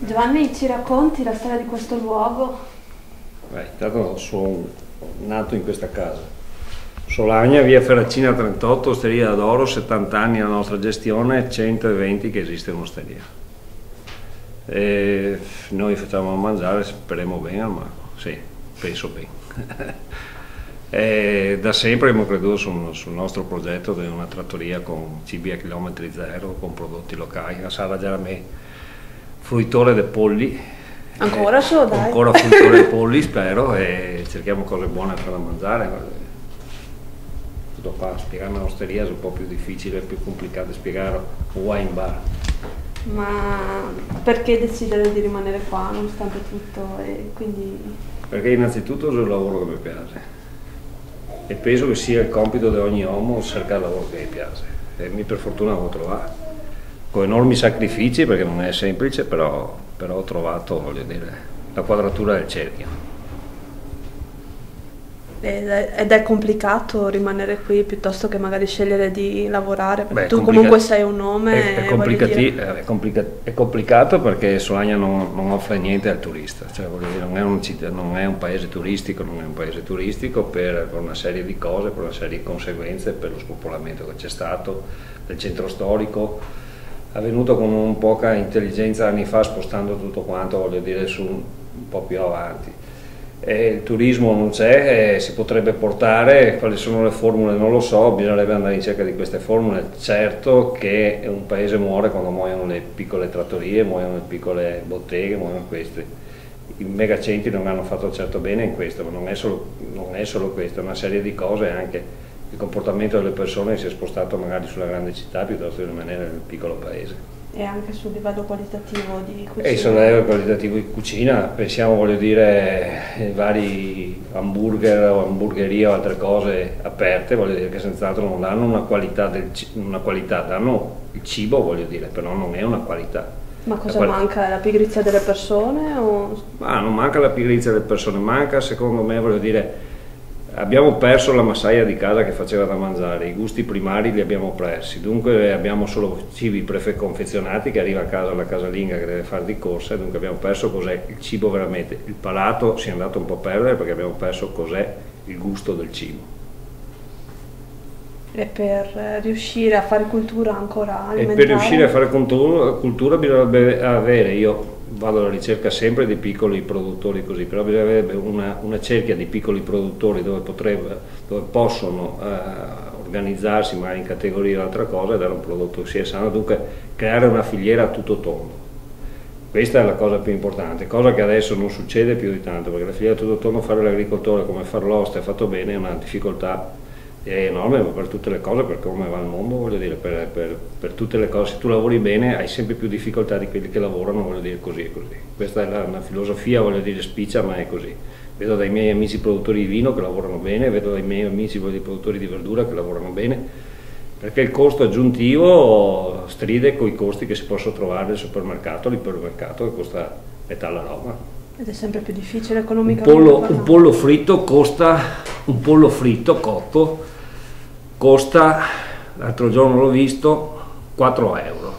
Giovanni, ci racconti la storia di questo luogo? Intanto sono nato in questa casa. Solagna, via Ferracina 38, Osteria d'Oro, 70 anni la nostra gestione, 120 che esiste un'osteria. E noi facciamo mangiare, speriamo bene, ma sì, penso bene. E da sempre abbiamo creduto sul nostro progetto di una trattoria con cibi a chilometri zero, con prodotti locali, la Sala Geramè, fruitore dei polli. Ancora solo, dai. Ancora fruitore dei polli, spero, e cerchiamo cose buone per da mangiare. Tutto qua, spiegare un'osteria è un po' più difficile, più complicato spiegare un wine bar. Ma perché decidere di rimanere qua nonostante tutto? E quindi... Perché innanzitutto è un lavoro che mi piace e penso che sia il compito di ogni uomo cercare il lavoro che gli piace, e per fortuna l'ho trovato con enormi sacrifici, perché non è semplice, però ho trovato, voglio dire, la quadratura del cerchio. Ed è complicato rimanere qui piuttosto che magari scegliere di lavorare, perché tu Complica- comunque sei un nome. È complicato perché Solagna non offre niente al turista, cioè, voglio dire, non è un paese turistico, non è un paese turistico per una serie di cose, per una serie di conseguenze, per lo spopolamento che c'è stato del centro storico, avvenuto con un poca intelligenza anni fa, spostando tutto quanto, voglio dire, su un po' più avanti. Il turismo non c'è, si potrebbe portare, quali sono le formule non lo so, bisognerebbe andare in cerca di queste formule. Certo che un paese muore quando muoiono le piccole trattorie, muoiono le piccole botteghe, muoiono queste. I megacentri non hanno fatto certo bene in questo, ma non è solo questo, è una serie di cose, anche il comportamento delle persone si è spostato magari sulla grande città piuttosto che rimanere nel piccolo paese. E anche sul livello qualitativo di cucina. E sul livello qualitativo di cucina, pensiamo, voglio dire, ai vari hamburger o hamburgerie o altre cose aperte, voglio dire che senz'altro non danno una qualità, danno il cibo, voglio dire, però non è una qualità. Ma cosa manca? La pigrizia delle persone? Ma non manca la pigrizia delle persone, manca, secondo me, voglio dire, abbiamo perso la massaia di casa che faceva da mangiare, i gusti primari li abbiamo persi, dunque abbiamo solo cibi preconfezionati che arriva a casa la casalinga che deve fare di corsa, e dunque abbiamo perso cos'è il cibo veramente. Il palato si è andato un po' a perdere perché abbiamo perso cos'è il gusto del cibo. E per riuscire a fare cultura ancora alimentare? E per riuscire a fare cultura bisognerebbe avere, io vado alla ricerca sempre di piccoli produttori così, però bisognerebbe una cerchia di piccoli produttori dove possono organizzarsi magari in categorie o altra cosa e dare un prodotto che sia sano, dunque creare una filiera a tutto tondo. Questa è la cosa più importante, cosa che adesso non succede più di tanto, perché la filiera a tutto tondo, fare l'agricoltore come far l'oste fatto bene è una difficoltà enorme, ma per tutte le cose, per come va il mondo, voglio dire, per tutte le cose, se tu lavori bene hai sempre più difficoltà di quelli che lavorano, voglio dire, così e così. Questa è una filosofia, voglio dire, spiccia, ma è così. Vedo dai miei amici produttori di vino che lavorano bene, vedo dai miei amici produttori di verdura che lavorano bene, perché il costo aggiuntivo stride con i costi che si possono trovare nel supermercato, l'ipermercato, che costa metà la roba. Ed è sempre più difficile economicamente. Un pollo fritto costa, un pollo fritto cotto costa, l'altro giorno l'ho visto, 4 euro.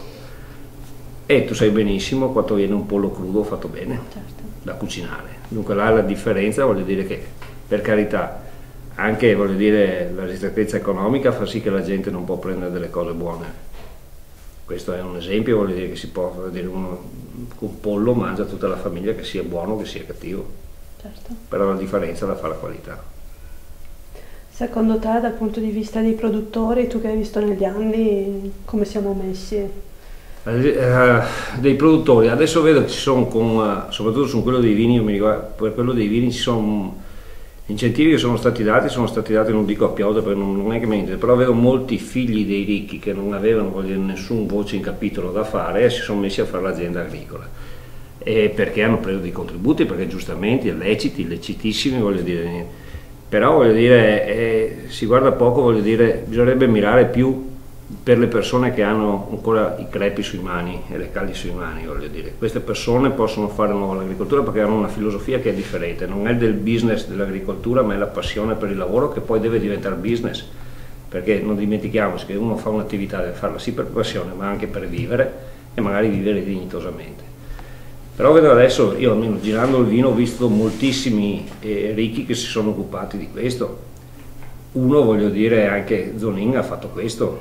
E tu sai benissimo quanto viene un pollo crudo fatto bene, certo, da cucinare. Dunque là la differenza, voglio dire che, per carità, anche, voglio dire, la ristrettezza economica fa sì che la gente non può prendere delle cose buone. Questo è un esempio, voglio dire, che si può, voglio dire, un pollo mangia tutta la famiglia, che sia buono che sia cattivo. Certo. Però la differenza la fa la qualità. Secondo te, dal punto di vista dei produttori, tu che hai visto negli anni, come siamo messi? Dei produttori, adesso vedo che ci sono, soprattutto su quello dei vini, per quello dei vini ci sono incentivi che sono stati dati, non dico a pioggia perché non è che mi interessa, però vedo molti figli dei ricchi che non avevano, voglio dire, nessun voce in capitolo da fare e si sono messi a fare l'azienda agricola. E perché hanno preso dei contributi, perché giustamente illecitissimi, voglio dire. Però, voglio dire, si guarda poco, voglio dire, bisognerebbe mirare più per le persone che hanno ancora i crepi sui mani e le calli sui mani, voglio dire. Queste persone possono fare nuova l'agricoltura perché hanno una filosofia che è differente, non è del business dell'agricoltura, ma è la passione per il lavoro che poi deve diventare business, perché non dimentichiamoci che uno fa un'attività, deve farla sì per passione, ma anche per vivere e magari vivere dignitosamente. Però vedo adesso, io almeno girando il vino ho visto moltissimi ricchi che si sono occupati di questo. Uno, voglio dire, anche Zonin ha fatto questo,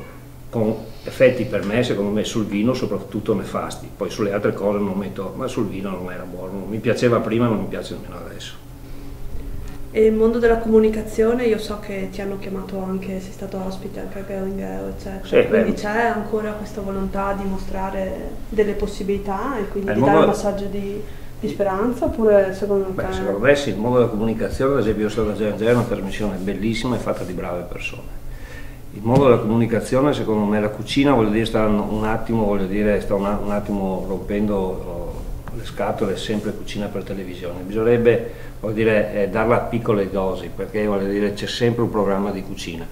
con effetti per me, secondo me, sul vino soprattutto nefasti. Poi sulle altre cose non metto, ma sul vino non era buono, mi piaceva prima, non mi piace nemmeno adesso. E il mondo della comunicazione, io so che ti hanno chiamato anche, sei stato ospite anche a Galileo, eccetera. Sì, Quindi c'è ancora questa volontà di mostrare delle possibilità e quindi di dare un messaggio di speranza, oppure secondo te? Secondo me sì, il mondo della comunicazione, ad esempio io sono da G&G, è una trasmissione bellissima e fatta di brave persone. Il mondo della comunicazione, secondo me, la cucina, voglio dire, sta un attimo rompendo le scatole, sempre cucina per televisione. Bisognerebbe, voglio dire, darla a piccole dosi, perché voglio dire, c'è sempre un programma di cucina.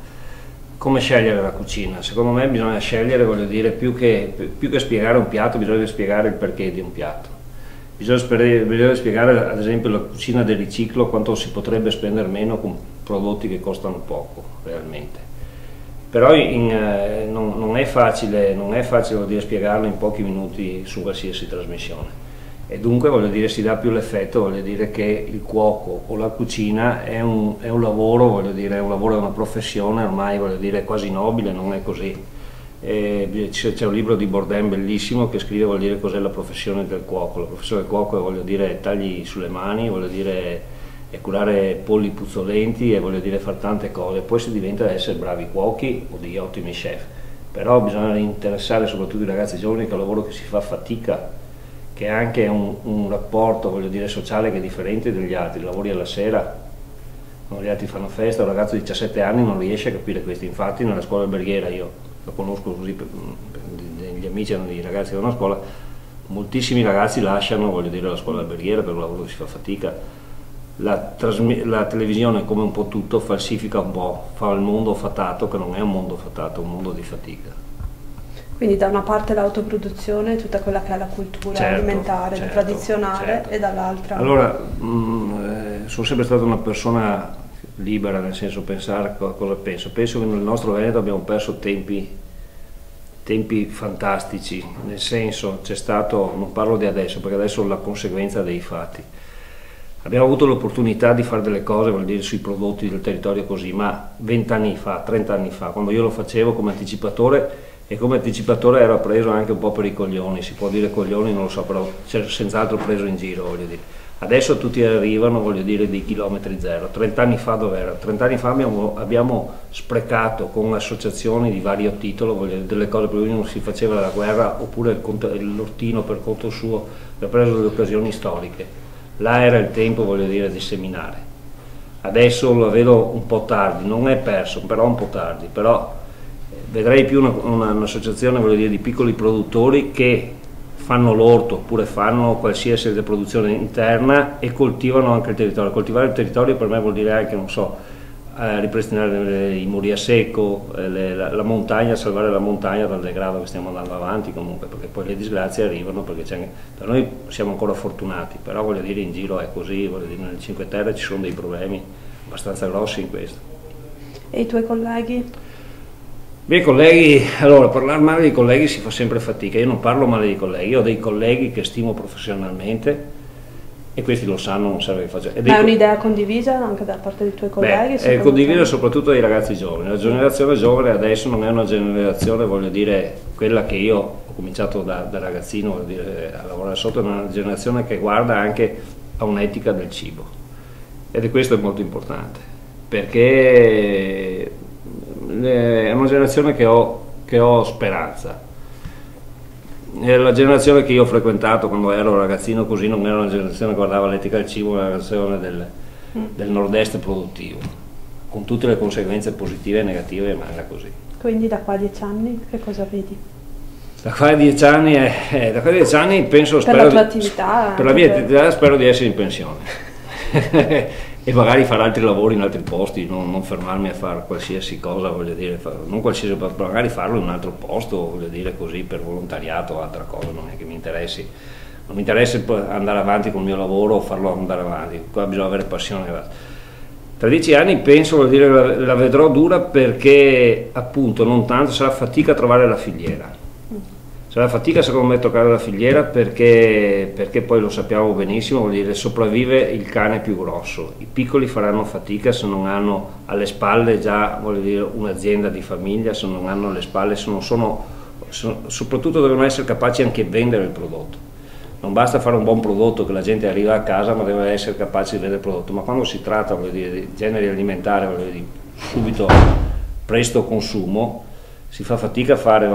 Come scegliere la cucina? Secondo me bisogna scegliere, voglio dire, più che spiegare un piatto, bisogna spiegare il perché di un piatto. Bisogna spiegare, ad esempio, la cucina del riciclo, quanto si potrebbe spendere meno con prodotti che costano poco, realmente. Però non è facile, voglio dire, spiegarlo in pochi minuti su qualsiasi trasmissione. E dunque, voglio dire, si dà più l'effetto, voglio dire, che il cuoco o la cucina è un lavoro, voglio dire, è una professione ormai, voglio dire, quasi nobile, non è così. C'è un libro di Bourdain bellissimo che scrive, voglio dire, cos'è la professione del cuoco. La professione del cuoco è, voglio dire, tagli sulle mani, voglio dire, e curare polli puzzolenti e, voglio dire, fare tante cose. Poi si diventa ad essere bravi cuochi o degli ottimi chef. Però bisogna interessare soprattutto i ragazzi giovani, che è un lavoro che si fa fatica, che ha anche un rapporto, voglio dire, sociale che è differente dagli altri. Lavori alla sera, quando gli altri fanno festa, un ragazzo di 17 anni non riesce a capire questo. Infatti nella scuola alberghiera, io lo conosco così, degli amici e dei ragazzi che vanno a scuola, moltissimi ragazzi lasciano, voglio dire, la scuola alberghiera per un lavoro che si fa fatica. La televisione, come un po' tutto, falsifica un po', fa il mondo fatato, che non è un mondo fatato, è un mondo di fatica. Quindi da una parte l'autoproduzione, tutta quella che è la cultura alimentare, tradizionale, e dall'altra... Allora, sono sempre stata una persona libera, nel senso, pensare cosa penso. Penso che nel nostro Veneto abbiamo perso tempi fantastici, nel senso, c'è stato, non parlo di adesso, perché adesso è la conseguenza dei fatti. Abbiamo avuto l'opportunità di fare delle cose, vuol dire, sui prodotti del territorio così, ma 20 anni fa, 30 anni fa, quando io lo facevo come anticipatore, e come anticipatore ero preso anche un po' per i coglioni, si può dire coglioni, non lo so, però senz'altro preso in giro, voglio dire. Adesso tutti arrivano, voglio dire, di chilometri zero. 30 anni fa dov'era? 30 anni fa abbiamo sprecato con associazioni di vario titolo, voglio dire, delle cose per cui non si faceva la guerra, oppure l'ortino per conto suo, ha preso delle occasioni storiche. Là era il tempo, voglio dire, di seminare. Adesso lo vedo un po' tardi, non è perso, però un po' tardi, però vedrei più un'associazione, voglio dire, di piccoli produttori che fanno l'orto oppure fanno qualsiasi produzione interna e coltivano anche il territorio. Coltivare il territorio per me vuol dire anche, non so, ripristinare i muri a secco, la montagna, salvare la montagna dal degrado che stiamo andando avanti comunque, perché poi le disgrazie arrivano, perché per noi siamo ancora fortunati, però voglio dire, in giro è così, voglio dire, nelle Cinque Terre ci sono dei problemi abbastanza grossi in questo. E i tuoi colleghi? Beh, colleghi, allora, parlare male dei colleghi si fa sempre fatica. Io non parlo male dei colleghi, io ho dei colleghi che stimo professionalmente e questi lo sanno, non serve che faccia. Ma è un'idea condivisa anche da parte dei tuoi colleghi? È condivisa soprattutto dai ragazzi giovani. La generazione giovane adesso non è una generazione, voglio dire, quella che io ho cominciato da ragazzino, voglio dire, a lavorare sotto, è una generazione che guarda anche a un'etica del cibo. Ed questo è molto importante, perché è una generazione che ho speranza. La generazione che io ho frequentato quando ero ragazzino così non era una generazione che guardava l'etica del cibo, ma una generazione del nord-est produttivo, con tutte le conseguenze positive e negative, ma era così. Quindi da qua a 10 anni che cosa vedi? Da qua a 10 anni, da qua a 10 anni penso, per la tua attività? Per la mia attività spero di essere in pensione. E magari fare altri lavori in altri posti, non fermarmi a fare qualsiasi cosa, voglio dire, non qualsiasi, magari farlo in un altro posto, voglio dire, così, per volontariato o altra cosa, non è che mi interessi. Non mi interessa andare avanti con il mio lavoro o farlo andare avanti, qua bisogna avere passione. Tra 10 anni penso, voglio dire, la vedrò dura, perché appunto non tanto sarà fatica a trovare la filiera. Sarà fatica secondo me toccare la filiera perché poi lo sappiamo benissimo, vuol dire sopravvive il cane più grosso, i piccoli faranno fatica se non hanno alle spalle già un'azienda di famiglia, se non hanno alle spalle, se non soprattutto devono essere capaci anche di vendere il prodotto. Non basta fare un buon prodotto che la gente arriva a casa, ma deve essere capace di vendere il prodotto. Ma quando si tratta di generi alimentari, di subito presto consumo, si fa fatica a fare,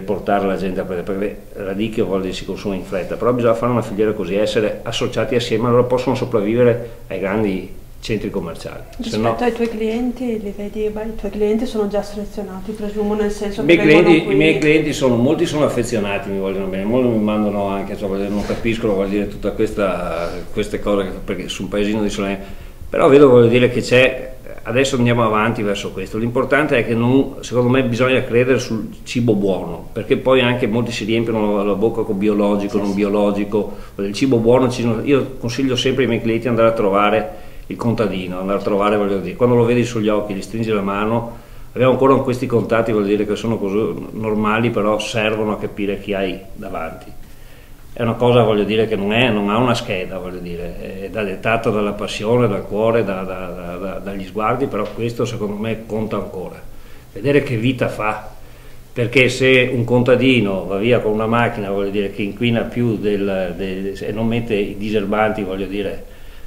portare la gente a prendere, perché radicchio si consuma in fretta, però bisogna fare una filiera così, essere associati assieme, allora possono sopravvivere ai grandi centri commerciali. Rispetto ai tuoi clienti, li vedi, i tuoi clienti sono già selezionati, presumo, nel senso che I miei clienti molti sono affezionati, mi vogliono bene, molti mi mandano anche, non capiscono tutte queste cose, perché su un paesino di Salerno, però vedo che c'è. Adesso andiamo avanti verso questo, l'importante è che secondo me bisogna credere sul cibo buono, perché poi anche molti si riempiono la bocca con biologico, non biologico, il cibo buono, io consiglio sempre ai miei clienti di andare a trovare il contadino, andare a trovare, quando lo vedi sugli occhi, gli stringi la mano, abbiamo ancora questi contatti, che sono così normali, però servono a capire chi hai davanti. È una cosa, che non ha una scheda, è dettata dalla passione, dal cuore, dagli sguardi, però questo secondo me conta ancora. Vedere che vita fa, perché se un contadino va via con una macchina, che inquina più e non mette i diserbanti,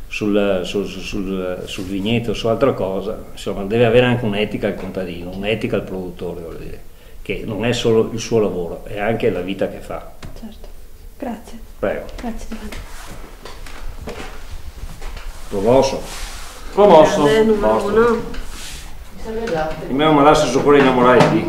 sul vigneto o su altra cosa, insomma, deve avere anche un'etica il contadino, un'etica il produttore, che non è solo il suo lavoro, è anche la vita che fa. Certo. Grazie. Prego. Grazie Giovanni. Promosso. Numero uno. Il mio malasse su quello innamorati.